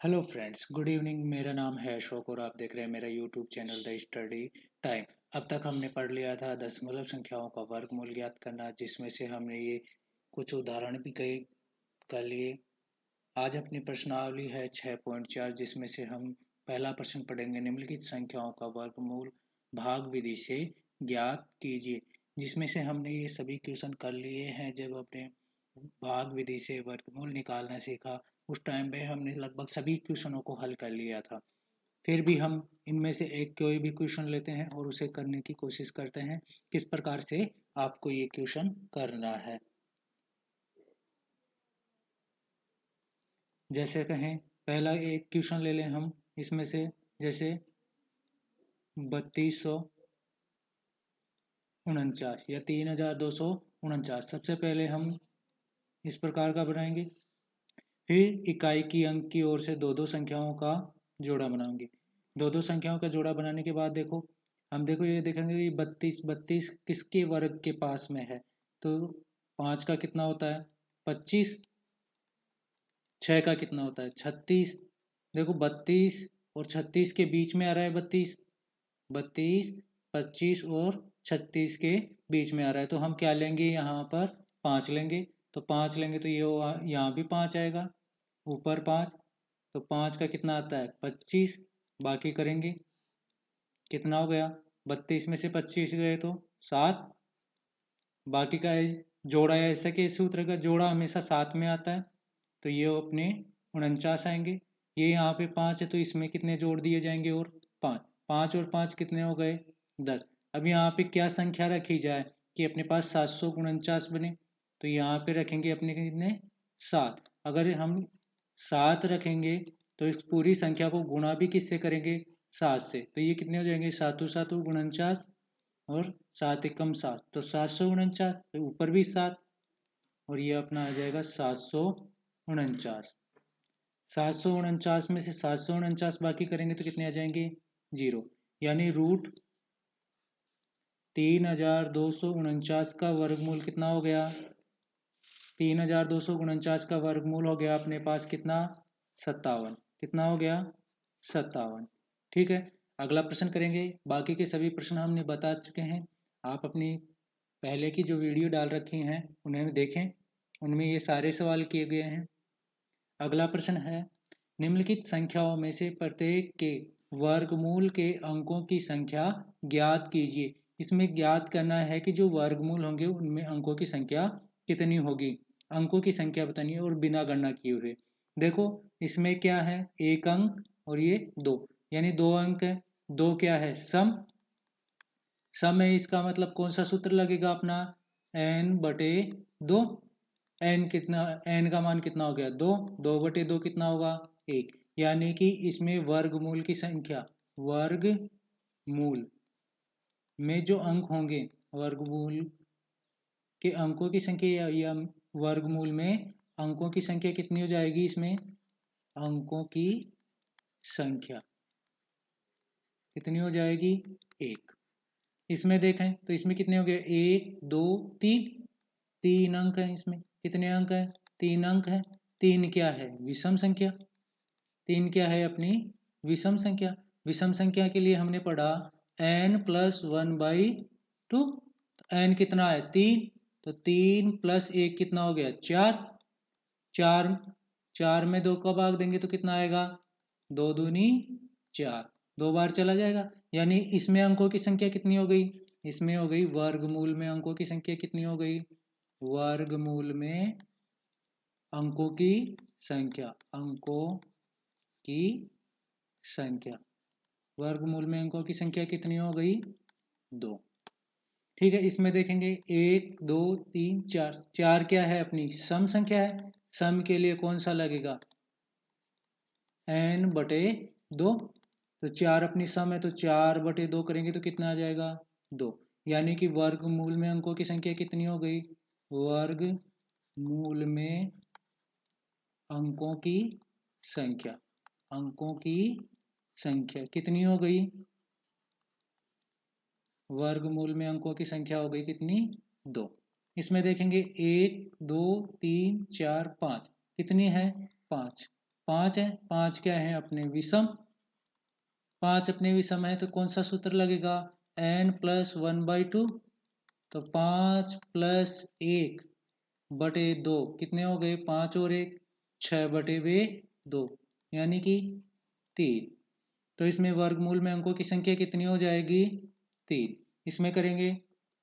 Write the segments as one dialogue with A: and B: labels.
A: Hello friends, good evening. मेरा नाम है अशोक और आप देख रहे हैं मेरा YouTube channel the study time. अब तक हमने पढ़ लिया था दशमलव संख्याओं का वर्गमूल ज्ञात करना, जिसमें से हमने ये कुछ उदाहरण भी कई कर लिए। आज अपनी प्रश्नावली है 6.4, जिसमें से हम पहला प्रश्न पढ़ेंगे। निम्नलिखित संख्याओं का वर्गमूल भाग विधि से ज्ञात कीजिए। जिसमें से हमने ये सभी क्वेश्चन कर लिए हैं। जब अपने भाग विधि से वर्गमूल निकालना सीखा, उस टाइम पे हमने लगभग सभी क्वेश्चनों को हल कर लिया था। फिर भी हम इनमें से एक कोई भी क्वेश्चन लेते हैं और उसे करने की कोशिश करते हैं किस प्रकार से आपको ये क्वेश्चन करना है। जैसे कहें, पहला एक क्वेश्चन ले लें हम इसमें से। जैसे 3249 या 3249। सबसे पहले हम इस प्रकार का बनाएंगे। फिर इकाई की अंक की ओर से दो दो संख्याओं का जोड़ा बनाएंगे। दो दो संख्याओं का जोड़ा बनाने के बाद देखो ये देखेंगे कि 32 32 किसके वर्ग के पास में है। तो 5 का कितना होता है 25, 6 का कितना होता है 36। देखो 32 और 36 के बीच में आ रहा है 32, 32 25 और 36 के बीच में आ रहा है। तो हम क्या लेंगे, यहाँ पर 5 लेंगे। तो 5 लेंगे तो ये यहाँ भी 5 आएगा, ऊपर 5। तो 5 का कितना आता है 25। बाकी करेंगे, कितना हो गया 32 में से 25 गए तो 7। बाकी का जोड़ा है, ऐसा कि सूत्र का जोड़ा हमेशा साथ में आता है। तो ये अपने 49 आएंगे। ये यहाँ पे 5 है तो इसमें कितने जोड़ दिए जाएंगे और 5। 5 और 5 कितने हो गए 10। अब यहाँ पे क्या संख्या रखी जाए कि अपने पास 749 बने। तो यहाँ पे रखेंगे अपने कितने 7। अगर हम 7 रखेंगे तो इस पूरी संख्या को गुणा भी किससे करेंगे 7 से। तो ये कितने हो जाएंगे 7 7 49 और 7 एकम 7, तो 749। तो ऊपर भी 7 और ये अपना आ जाएगा 749। 749 में से 749 बाकी करेंगे तो कितने आ जाएंगे 0। यानी रूट 3249 का वर्गमूल कितना हो गया 3249 का वर्गमूल हो गया अपने पास कितना 57। कितना हो गया 57। ठीक है, अगला प्रश्न करेंगे। बाकी के सभी प्रश्न हमने बता चुके हैं। आप अपनी पहले की जो वीडियो डाल रखी हैं उन्हें देखें, उनमें ये सारे सवाल किए गए हैं। अगला प्रश्न है, निम्नलिखित संख्याओं में से प्रत्येक के वर्गमूल के अंकों की संख्या ज्ञात कीजिए। इसमें ज्ञात करना है कि जो वर्गमूल होंगे उनमें अंकों की संख्या कितनी होगी। अंकों की संख्या बतानी है और बिना गणना किए हुए। देखो इसमें क्या है, एक अंक और ये दो, यानी दो अंक है। दो क्या है सम, सम है। इसका मतलब कौन सा सूत्र लगेगा अपना n/2। एन कितना, एन का मान कितना हो गया 2, 2/2 कितना होगा 1। यानी कि इसमें वर्गमूल की संख्या, वर्गमूल में जो अंक होंगे, वर्गमूल के अंकों की संख्या या वर्गमूल में अंकों की संख्या कितनी हो जाएगी। इसमें अंकों की संख्या कितनी हो जाएगी 1। इसमें देखें तो इसमें कितने हो गए 1 2 3, 3 अंक हैं। इसमें कितने अंक हैं 3 अंक हैं। 3 क्या है विषम संख्या, 3 क्या है अपनी विषम संख्या। विषम संख्या के लिए हमने पढ़ा n+1/2। n कितना है 3, तो 3 + 1 कितना हो गया 4। 4 4 में 2 का भाग देंगे तो कितना आएगा 2 दूनी 4, 2 बार चला जाएगा। यानी इसमें अंकों की संख्या कितनी हो गई, इसमें हो गई वर्गमूल में अंकों की संख्या कितनी हो गई, वर्गमूल में अंकों की संख्या, अंकों की संख्या, वर्गमूल में अंकों की संख्या कितनी हो गई 2। ठीक है, इसमें देखेंगे 1 2 3 4, 4 क्या है अपनी सम संख्या है। सम के लिए कौन सा लगेगा n/2। तो 4 अपनी सम है तो 4/2 करेंगे तो कितना आ जाएगा 2। यानी कि वर्गमूल में अंकों की संख्या कितनी हो गई, वर्गमूल में अंकों की संख्या, अंकों की संख्या कितनी हो गई, वर्गमूल में अंकों की संख्या हो गई कितनी 2। इसमें देखेंगे 1 2 3 4 5, कितनी है 5। 5 है, 5 क्या है अपने विषम, 5 अपने विषम है तो कौन सा सूत्र लगेगा, n+1/2, तो 5 + 1/2 कितने हो गए, 5 और 1 6/2 यानी कि 3। तो इसमें वर्गमूल में अंकों की संख्या कितनी हो जाएगी, 3। इसमें करेंगे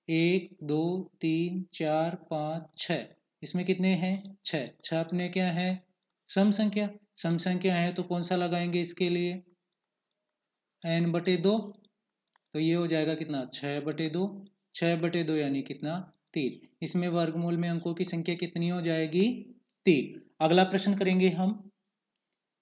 A: 1 2 3 4 5 6, इसमें कितने हैं, 6। 6 अपने क्या है, सम संख्या, सम संख्या है तो कौन सा लगाएंगे इसके लिए, n/2, तो ये हो जाएगा कितना, 6/2, 6/2 यानी कितना, 3। इसमें वर्गमूल में अंकों की संख्या कितनी हो जाएगी, 3। अगला प्रश्न करेंगे हम,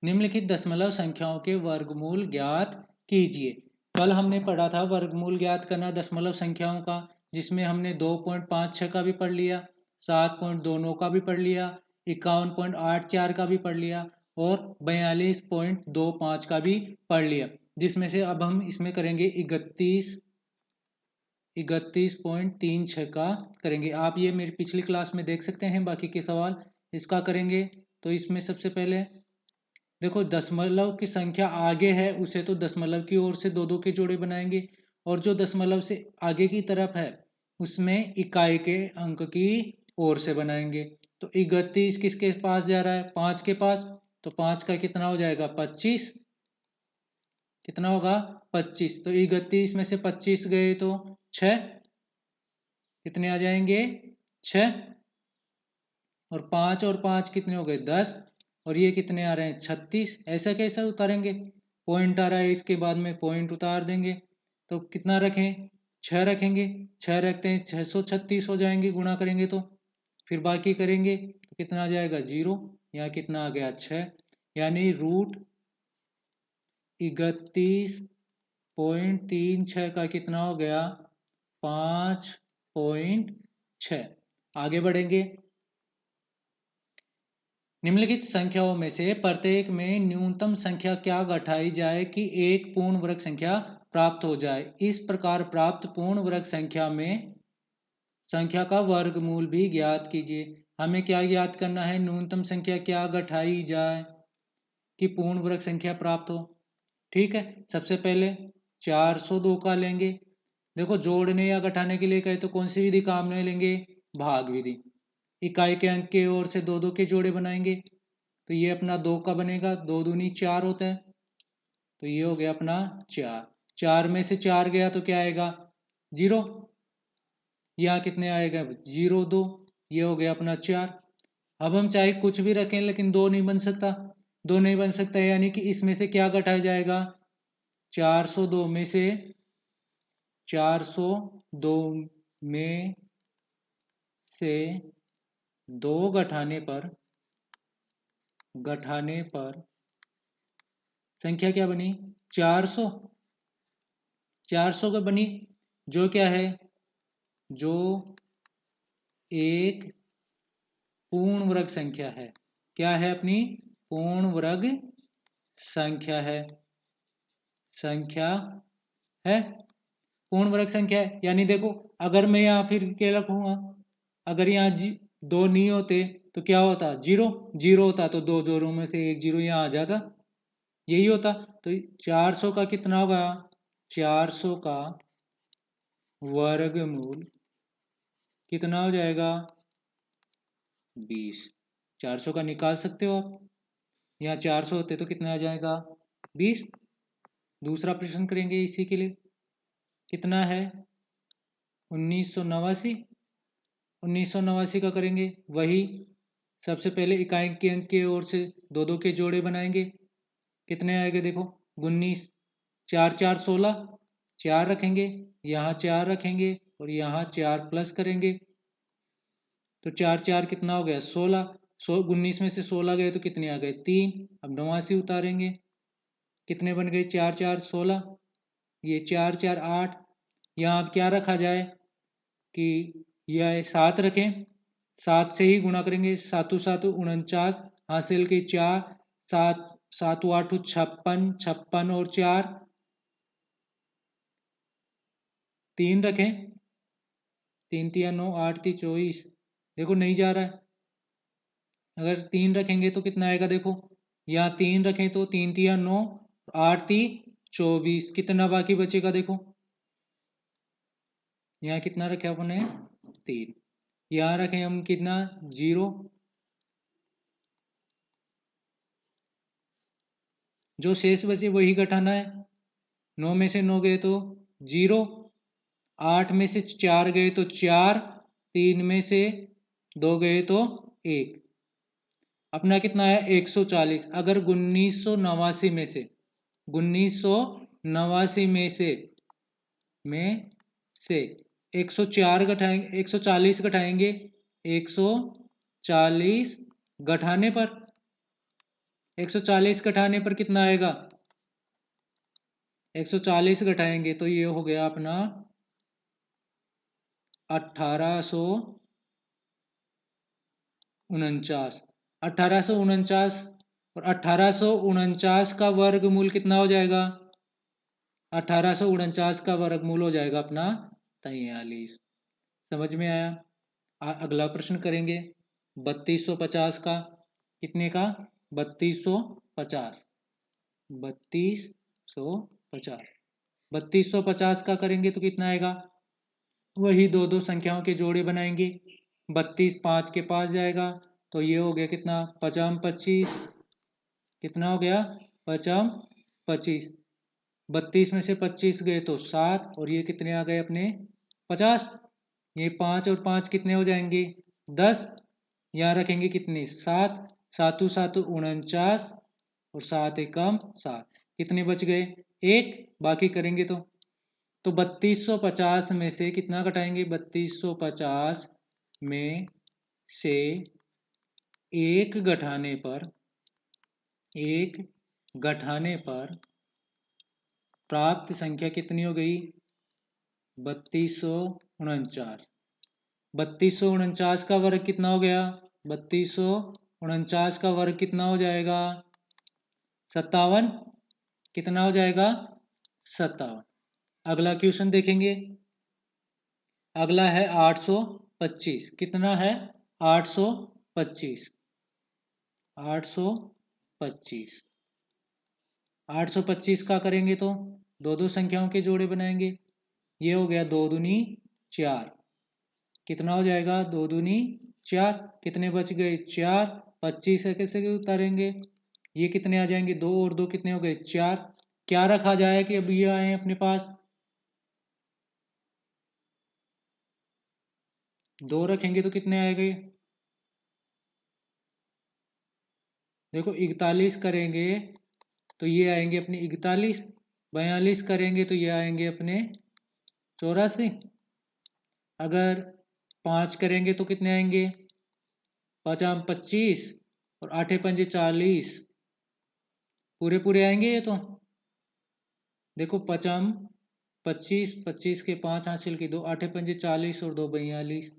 A: निम्नलिखित दशमलव संख्याओं के वर्गमूल ज्ञात कीजिए। कल हमने पढ़ा था वर्गमूल ज्ञात करना दशमलव संख्याओं का, जिसमें हमने 2.56 का भी पढ़ लिया, 7.29 का भी पढ़ लिया, 51.84 का भी पढ़ लिया और 42.25 का भी पढ़ लिया, जिसमें से अब हम इसमें करेंगे 31.36 का करेंगे। आप ये मेरी पिछली क्लास में देख सकते हैं बाकी के सवाल। इसका करेंगे तो इसमें सबसे पहले देखो दशमलव की संख्या आगे है उसे तो दशमलव की ओर से 2 2 के जोड़े बनाएंगे, और जो दशमलव से आगे की तरफ है उसमें इकाई के अंक की ओर से बनाएंगे। तो 31 किसके पास जा रहा है, 5 के पास, तो 5 का कितना हो जाएगा, 25, कितना होगा 25, तो 31 में से 25 गए तो 6, कितने आ जाएंगे 6, और 5 और 5 कितने हो गए 10, और ये कितने आ रहे हैं 36। ऐसा कैसे उतारेंगे, पॉइंट आ रहा है इसके बाद में पॉइंट उतार देंगे, तो कितना रखें 6 रखेंगे, 6 रखते हैं 636 हो जाएंगे गुणा करेंगे तो, फिर बाकी करेंगे तो कितना आ जाएगा 0, यहाँ कितना आ गया 6, यानी √31.36 का कितना हो गया 5.6। आगे बढ़ेंगे, निम्नलिखित संख्याओं में से प्रत्येक में न्यूनतम संख्या क्या घटाई जाए कि एक पूर्ण वर्ग संख्या प्राप्त हो जाए। इस प्रकार प्राप्त पूर्ण वर्ग संख्या में संख्या का वर्गमूल भी ज्ञात कीजिए। हमें क्या ज्ञात करना है, न्यूनतम संख्या क्या घटाई जाए कि पूर्ण वर्ग संख्या प्राप्त हो। ठीक है, सबसे पहले 402 का लेंगे। देखो जोड़ने या घटाने के लिए कहे तो कौन सी विधि काम में लेंगे, भाग विधि। इकाई के अंक के ओर से 2 2 के जोड़े बनाएंगे, तो ये अपना 2 का बनेगा, 2 दूनी 4 होता है, तो ये हो गया अपना 4। 4 में से 4 गया तो क्या आएगा 0, यहाँ कितने आएगा 0 2, ये हो गया अपना 4। अब हम चाहे कुछ भी रखें लेकिन 2 नहीं बन सकता, 2 नहीं बन सकता, यानी कि इसमें से क्या घटाया जाएगा, 402 में से 402 में से 2 घटाने पर संख्या क्या बनी 400, 400 का बनी, जो क्या है, जो एक पूर्ण वर्ग संख्या है। क्या है अपनी पूर्ण वर्ग संख्या है, पूर्ण वर्ग संख्या है। यानी देखो अगर मैं यहाँ फिर क्या रखूँगा, अगर यहाँ 2 नहीं होते तो क्या होता 0, 0 होता तो 2 जोड़ों में से एक 0 यहाँ आ जाता, यही होता। तो 400 का कितना होगा, 400 का वर्गमूल कितना हो जाएगा 20। 400 का निकाल सकते हो आप, यहाँ 400 होते तो कितना आ जाएगा 20। दूसरा प्रश्न करेंगे इसी के लिए, कितना है 1989, 1989 का करेंगे वही। सबसे पहले इकाई के अंक के ओर से 2 2 के जोड़े बनाएंगे, कितने आएंगे देखो 19, 4 4 16, 4 रखेंगे, यहाँ 4 रखेंगे और यहाँ 4 प्लस करेंगे, तो 4 4 कितना हो गया 16, 19 में से 16 गए तो कितने आ गए 3। अब 89 उतारेंगे, कितने बन गए 4 4 16, ये 4 4 8, यहाँ अब क्या रखा जाए कि यह 7 रखें, 7 से ही गुणा करेंगे, 7 7 49 हासिल के 4, 7 7 8 56, 56 और 4 3 रखें, 3 3 9 8 3 24, देखो नहीं जा रहा है, अगर 3 रखेंगे तो कितना आएगा देखो यहाँ 3 रखें तो 3 तिया 9, 8 ती 24, कितना बाकी बचेगा देखो, यहाँ कितना रखे अपने 3, यहाँ रखें हम कितना 0, जो शेष बचे वही घटाना है। 9 में से 9 गए तो 0, 8 में से 4 गए तो 4, 3 में से 2 गए तो 1, अपना कितना है 140। अगर 1989 में से 1989 में से 104 घटाएंगे, 140 घटाएंगे, 140 घटाने पर 140 घटाने पर कितना आएगा, 140 घटाएंगे तो ये हो गया अपना 1849। 1849 और 1849 का वर्गमूल कितना हो जाएगा, 1849 का वर्गमूल हो जाएगा अपना 43। समझ में आया। अगला प्रश्न करेंगे 3250 का, कितने का 3250, 3250, 3250 का करेंगे तो कितना आएगा, वही दो दो संख्याओं के जोड़े बनाएंगे। 32 5 के पास जाएगा तो ये हो गया कितना 55 25, कितना हो गया 55 25, 32 में से 25 गए तो 7 और ये कितने आ गए अपने 50, ये 5 और 5 कितने हो जाएंगे 10, यहाँ रखेंगे कितने 7, 7 7 49 और 7 एकम 7, कितने बच गए 1, बाकी करेंगे तो 3250 में से कितना घटाएंगे, 3250 में से 1 घटाने पर प्राप्त संख्या कितनी हो गई 3249। 3249 का वर्ग कितना हो गया, 3249 का वर्ग कितना हो जाएगा 57, कितना हो जाएगा 57। अगला क्वेश्चन देखेंगे, अगला है 825, कितना है 825, 825, 825 का करेंगे तो दो दो संख्याओं के जोड़े बनाएंगे, ये हो गया 2 दूनी 4, कितना हो जाएगा 2 दूनी 4, कितने बच गए 4, 25 से कैसे उतारेंगे, ये कितने आ जाएंगे 2 और 2 कितने हो गए 4, क्या रखा जाए कि अब ये आए अपने पास 2 रखेंगे तो कितने आएंगे, देखो 41 करेंगे तो ये आएंगे अपने 41, 42 करेंगे तो ये आएंगे अपने 84, अगर 5 करेंगे तो कितने आएंगे 5 25 और 8 5 40, पूरे पूरे आएंगे ये तो, देखो 5 25, 25 के 5 हासिल की 2, 8 5 40 और 2 42,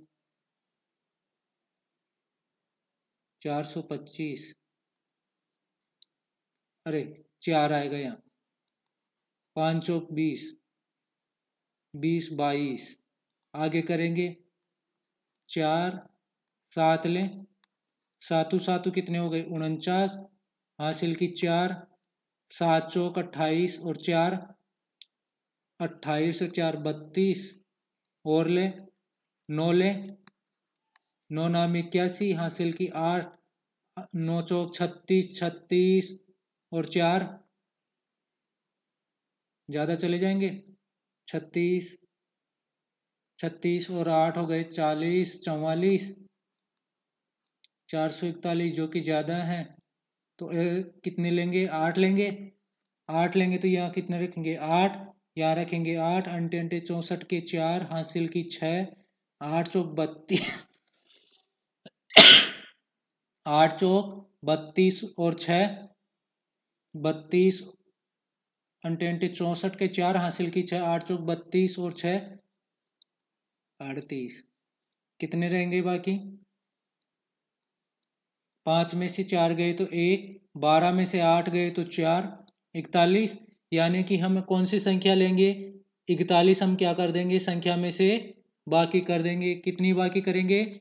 A: 425, अरे 4 आएगा यहाँ, 5 चौक 20, 20 22, आगे करेंगे 4 7 लें, 7 7 कितने हो गए 49, हासिल की 4, 7 चौक 28 और 4 28 और 4 32, और ले 9 ले, 9 नाम 81, हासिल की 8, 9 चौक 36, 36 और 4 ज़्यादा चले जाएंगे, 36 36 और 8 हो गए 40, 44, 441 जो कि ज़्यादा है तो कितने लेंगे 8 लेंगे, 8 लेंगे तो यहाँ कितने रखेंगे 8, यहाँ रखेंगे 8, अंटे अंटे 64 के 4, हासिल की 6, 8 चौक 32 8 चौक 32 और 6 32, अंटे अंटे 64 के 4, हासिल की 6, 8 चौक 32 और 6 38, कितने रहेंगे बाकी, 5 में से 4 गए तो 1, 12 में से 8 गए तो 4, 41, यानी कि हम कौन सी संख्या लेंगे 41, हम क्या कर देंगे संख्या में से बाकी कर देंगे, कितनी बाकी करेंगे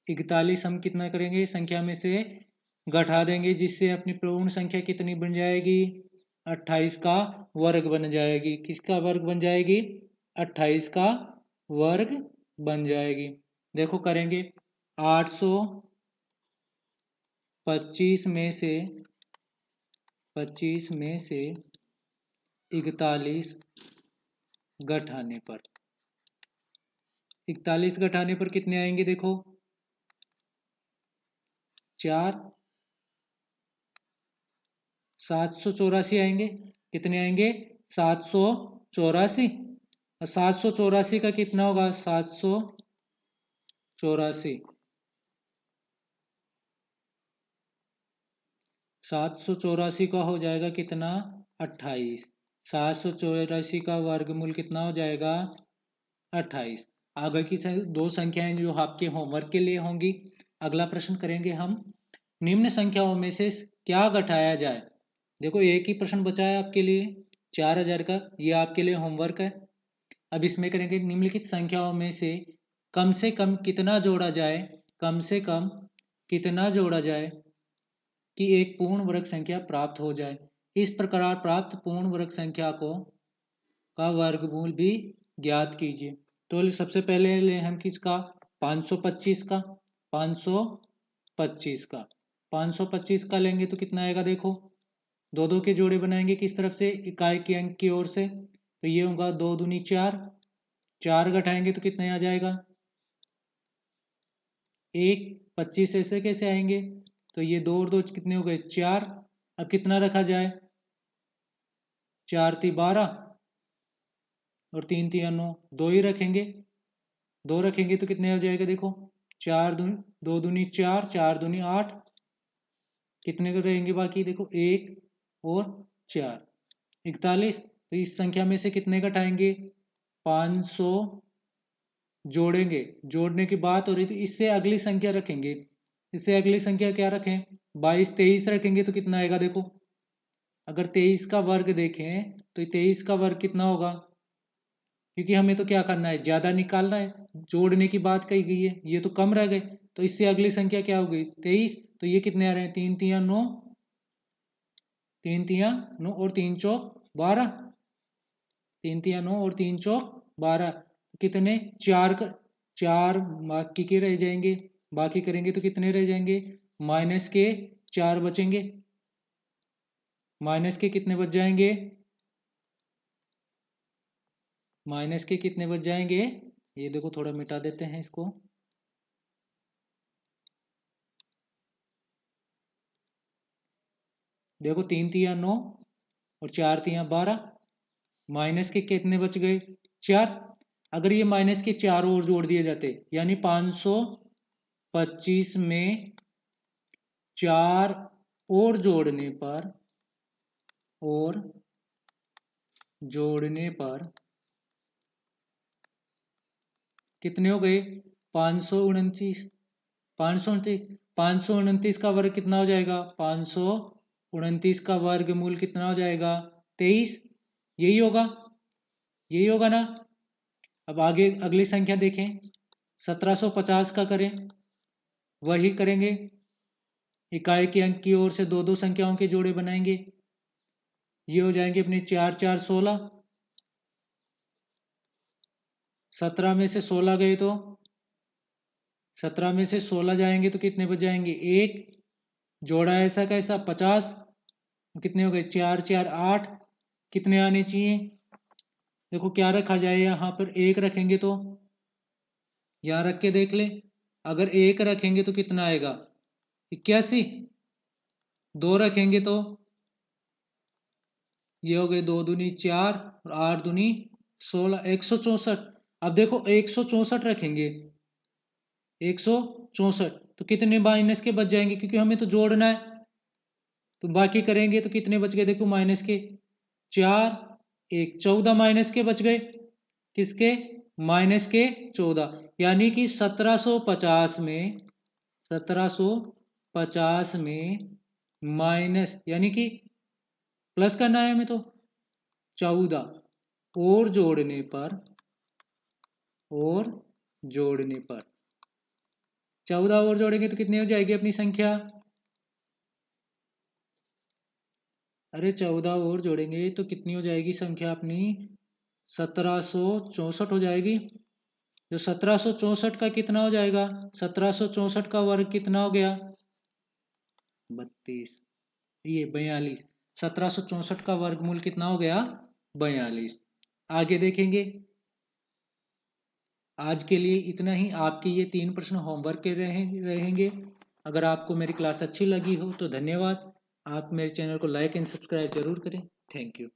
A: 41, हम कितना करेंगे संख्या में से घटा देंगे, जिससे अपनी पूर्ण संख्या कितनी बन जाएगी? 28 का वर्ग बन जाएगी। किसका वर्ग बन जाएगी? 28 का वर्ग बन जाएगी। देखो करेंगे, 825 में से 41 घटाने पर 41 घटाने पर कितने आएंगे? देखो 4, 784 आएंगे। कितने आएंगे? 784। और 784 का कितना होगा? 784 का हो जाएगा कितना? 28। 784 का वर्गमूल कितना हो जाएगा? 28। आगे की दो संख्याएं जो आपके होमवर्क के लिए होंगी। अगला प्रश्न करेंगे हम, निम्न संख्याओं में से क्या घटाया जाए। देखो एक ही प्रश्न बचा है आपके लिए 4000 का, ये आपके लिए होमवर्क है। अब इसमें करेंगे, निम्नलिखित संख्याओं में से कम कितना जोड़ा जाए, कम से कम कितना जोड़ा जाए कि एक पूर्ण वर्ग संख्या प्राप्त हो जाए। इस प्रकार प्राप्त पूर्ण वर्ग संख्या का वर्गमूल भी ज्ञात कीजिए। तो सबसे पहले ले हम किसका? 525 का। 525 का 525 का लेंगे तो कितना आएगा? देखो दो दो के जोड़े बनाएंगे किस तरफ से? इकाई के अंक की ओर से। तो ये होगा 2 दूनी 4, 4 घटाएंगे तो कितने आ जाएगा? 1। 25 ऐसे कैसे आएंगे? तो ये 2 और 2 कितने हो गए? 4। अब कितना रखा जाए? 4 × 12 और 3 × 9, 2 ही रखेंगे। 2 रखेंगे तो कितने हो जाएगा? देखो 2 दूनी 4, 4 दूनी 8, कितने को रहेंगे बाकी? देखो 1 और 4, 41। तो इस संख्या में से कितने घटाएंगे? 500 जोड़ेंगे। जोड़ने की बात हो रही थी, इससे अगली संख्या रखेंगे। इससे अगली संख्या क्या रखें? 22, 23 रखेंगे तो कितना आएगा? देखो अगर 23 का वर्ग देखें तो 23 का वर्ग कितना होगा? क्योंकि हमें तो क्या करना है? ज़्यादा निकालना है। जोड़ने की बात कही गई है, ये तो कम रह गए। तो इससे अगली संख्या क्या हो गई? 23। तो ये कितने आ रहे हैं? 3 × 3 = 9, 3 × 3 = 9 और 3 × 4 = 12। 3 × 3 = 9 और 3 × 4 = 12। कितने? 4 बाकी के रह जाएंगे। बाकी करेंगे तो कितने रह जाएंगे? माइनस के 4 बचेंगे। माइनस के कितने बच जाएंगे? माइनस के कितने बच जाएंगे? ये देखो थोड़ा मिटा देते हैं इसको। देखो 3 × 3 = 9 और 4 × 3 = 12। माइनस के कितने बच गए? 4। अगर ये माइनस के 4 और जोड़ दिए जाते, यानी 525 में 4 और जोड़ने पर कितने हो गए? 529। 529 का वर्ग कितना हो जाएगा? 529 का वर्गमूल कितना हो जाएगा? 23। यही होगा, यही होगा ना। अब आगे अगली संख्या देखें, 1750 का करें। वही करेंगे, इकाई के अंक की ओर से दो दो संख्याओं के जोड़े बनाएंगे। ये हो जाएंगे अपने 4 × 4 = 16। 17 में से 16 गए तो 17 में से 16 जाएंगे तो कितने बच जाएंगे? 1 जोड़ा ऐसा कैसा? 50। कितने हो गए? 4 × 4 = 8। कितने आने चाहिए? देखो क्या रखा जाए? यहाँ पर 1 रखेंगे तो यहाँ रख के देख ले। अगर 1 रखेंगे तो कितना आएगा? 81। 2 रखेंगे तो ये हो गए 2 दूनी 4 और 8 दूनी 16, 164। अब देखो 164 रखेंगे, 164 तो कितने माइनस के बच जाएंगे? क्योंकि हमें तो जोड़ना है। तो बाकी करेंगे तो कितने बच गए? देखो माइनस के 4, 1 14 माइनस के बच गए। किसके? माइनस के 14। यानी कि 1750 में माइनस, यानी कि प्लस करना है हमें, तो 14 और जोड़ने पर 14 और जोड़ेंगे तो कितनी हो जाएगी अपनी संख्या? अरे 14 और जोड़ेंगे तो कितनी हो जाएगी संख्या अपनी? 1764 हो जाएगी। जो 1764 का कितना हो जाएगा? 1764 का वर्ग कितना हो गया? 32। ये 42। 1764 का वर्गमूल कितना हो गया? 42। आगे देखेंगे। आज के लिए इतना ही। आपके ये 3 प्रश्न होमवर्क के रहेंगे। अगर आपको मेरी क्लास अच्छी लगी हो तो धन्यवाद। आप मेरे चैनल को लाइक एंड सब्सक्राइब जरूर करें। Thank you.